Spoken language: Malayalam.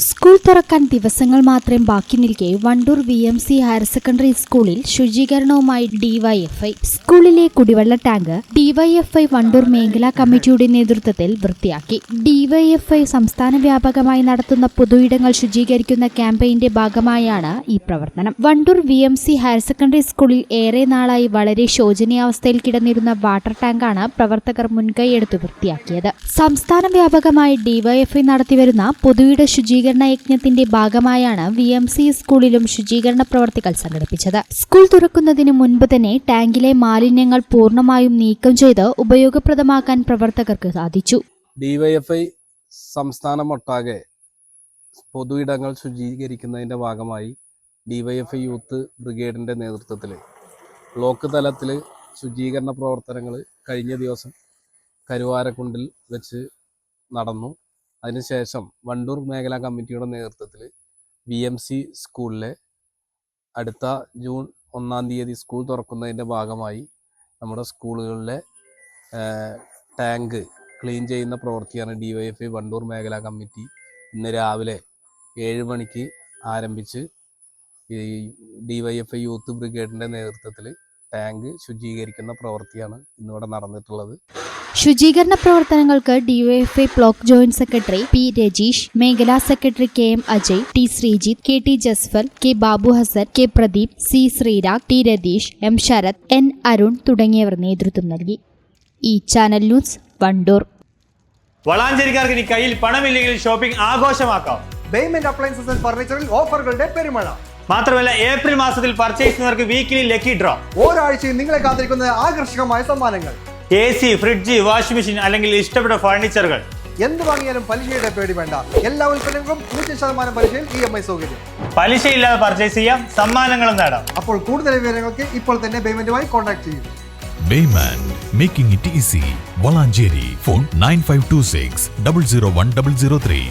സ്കൂൾ തുറക്കാൻ ദിവസങ്ങൾ മാത്രം ബാക്കി നിൽക്കെ വണ്ടൂർ VMC ഹയർ സെക്കൻഡറി സ്കൂളിൽ ശുചീകരണവുമായി ഡിവൈഎഫ്ഐ. സ്കൂളിലെ കുടിവെള്ള ടാങ്ക് ഡിവൈഎഫ്ഐ വണ്ടൂർ മേഖലാ കമ്മിറ്റിയുടെ നേതൃത്വത്തിൽ വൃത്തിയാക്കി. ഡിവൈഎഫ്ഐ സംസ്ഥാന വ്യാപകമായി നടത്തുന്ന പൊതുയിടങ്ങൾ ശുചീകരിക്കുന്ന ക്യാമ്പയിന്റെ ഭാഗമായാണ് ഈ പ്രവർത്തനം. വണ്ടൂർ VMC ഹയർ സെക്കൻഡറി സ്കൂളിൽ ഏറെ നാളായി വളരെ ശോചനീയാവസ്ഥയിൽ കിടന്നിരുന്ന വാട്ടർ ടാങ്കാണ് പ്രവർത്തകർ മുൻകൈയെടുത്ത് വൃത്തിയാക്കിയത്. സംസ്ഥാന വ്യാപകമായി ഡിവൈഎഫ്ഐ നടത്തിവരുന്ന പൊതുയിട ശുചീകരണ യജ്ഞത്തിന്റെ ഭാഗമായാണ് VMC സ്കൂളിലും ശുചീകരണ പ്രവർത്തികൾ സംഘടിപ്പിച്ചത്. സ്കൂൾ തുറക്കുന്നതിന് മുൻപ് തന്നെ ടാങ്കിലെ മാലിന്യങ്ങൾ പൂർണ്ണമായും നീക്കം ചെയ്ത് ഉപയോഗപ്രദമാക്കാൻ പ്രവർത്തകർക്ക് സാധിച്ചു. ഡിവൈഎഫ്ഐ സംസ്ഥാനമൊട്ടാകെ പൊതുയിടങ്ങൾ ശുചീകരിക്കുന്നതിന്റെ ഭാഗമായി ഡിവൈഎഫ്ഐ യൂത്ത് ബ്രിഗേഡിന്റെ നേതൃത്വത്തിൽ ബ്ലോക്ക് തലത്തിൽ ശുചീകരണ പ്രവർത്തനങ്ങൾ കഴിഞ്ഞ ദിവസം കരുവാരക്കുണ്ടിൽ വെച്ച് നടന്നു. അതിനുശേഷം വണ്ടൂർ മേഖലാ കമ്മിറ്റിയുടെ നേതൃത്വത്തിൽ VMC സ്കൂളിലെ അടുത്ത ജൂൺ 1-ാം തീയതി സ്കൂൾ തുറക്കുന്നതിൻ്റെ ഭാഗമായി നമ്മുടെ സ്കൂളുകളിലെ ടാങ്ക് ക്ലീൻ ചെയ്യുന്ന പ്രവൃത്തിയാണ് ഡിവൈഎഫ്ഐ വണ്ടൂർ മേഖലാ കമ്മിറ്റി ഇന്ന് രാവിലെ 7 മണിക്ക് ആരംഭിച്ച് ഈ ഡിവൈഎഫ്ഐ യൂത്ത് ബ്രിഗേഡിൻ്റെ നേതൃത്വത്തിൽ ടാങ്ക് ശുചീകരിക്കുന്ന പ്രവൃത്തിയാണ് ഇന്നിവിടെ നടന്നിട്ടുള്ളത്. ശുചീകരണ പ്രവർത്തനങ്ങൾക്ക് DYFI block joint secretary P. Rajeesh, മേഖലാ secretary KM Ajay, T. Sreejith, KT Jasfar, K. Babu Hasan, K. Pradeep, C. Sreerag, T. Ratheesh, M. Sarath, N. Arun തുടങ്ങിയവർ നേതൃത്വം നൽകി. ഈ ചാനൽ ന്യൂസ് വണ്ടൂർ. വളാഞ്ചേരിക്കാർക്ക് ഇനി കയ്യിൽ പണമില്ലെങ്കിൽ ഷോപ്പിംഗ് ആഘോഷമാക്കാം. ബേയ്മെന്റ് അപ്ലയൻസസ് ആൻഡ് ഫർണിച്ചറിൽ ഓഫറുകളുടെ പെരുമഴ. മാത്രമല്ല ഏപ്രിൽ മാസത്തിൽ പർച്ചേസ് ചെയ്യുന്നവർക്ക് വീക്കിലി ലക്കി ഡ്രോ. ഒരാഴ്ചയും നിങ്ങളെ കാത്തിരിക്കുന്ന ആകർഷകമായ സമ്മാനങ്ങൾ. AC, ഫ്രിഡ്ജ്, വാഷിംഗ് മെഷീൻ അല്ലെങ്കിൽ ഇഷ്ടപ്പെട്ട ഫർണിച്ചറുകൾ. എന്ത് വാങ്ങിയാലും പലിശയുടെ പേടി വേണ്ട. എല്ലാ ഉൽപ്പന്നങ്ങളും 0% പലിശയിൽ EMI സൗകര്യം. പലിശയില്ലാതെ പർച്ചേസ് ചെയ്യാം, സമ്മാനങ്ങളും നേടാം. അപ്പോൾ കൂടുതൽ വിവരങ്ങൾക്ക് ഇപ്പോൾ തന്നെ ബേയ്മെന്റുമായി കോൺടാക്ട് ചെയ്യൂ. Bayment, making it easy. Valanjeri, phone 9526 001 003.